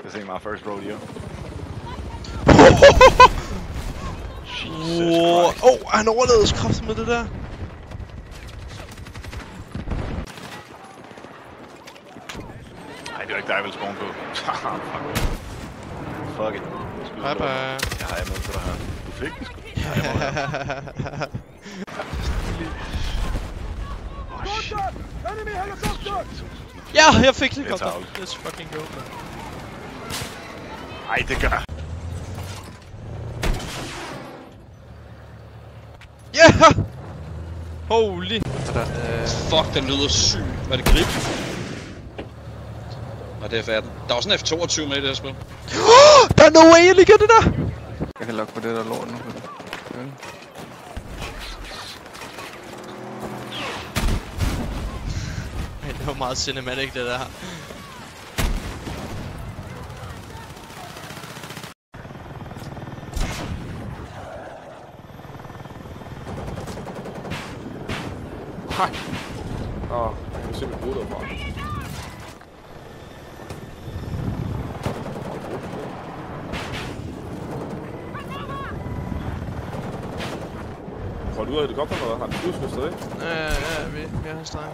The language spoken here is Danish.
This ain't my first rodeo. Wow. Han overlevede kraft med det der. Nej, det var ikke dig, jeg ville spawn på. Fuck it. Bye bye. Jeg har med til dig her. Du fik den sgu. Ja, jeg fik helikopter. Let's fucking go, man. Ej, det gør. Yeah! Holy. Fuck, den lyder syg. Var det grip? Og det er færden. Der er også en F22 med i det her spil. Der er no way, jeg ligger det der! Jeg kan logge på det der lort nu. Det var meget cinematic, det der. Hej! Åh, jeg kan se mit hoved derfra. Får du ud af helikopteren, eller har du skudt stadig? Ja, vi har stregen.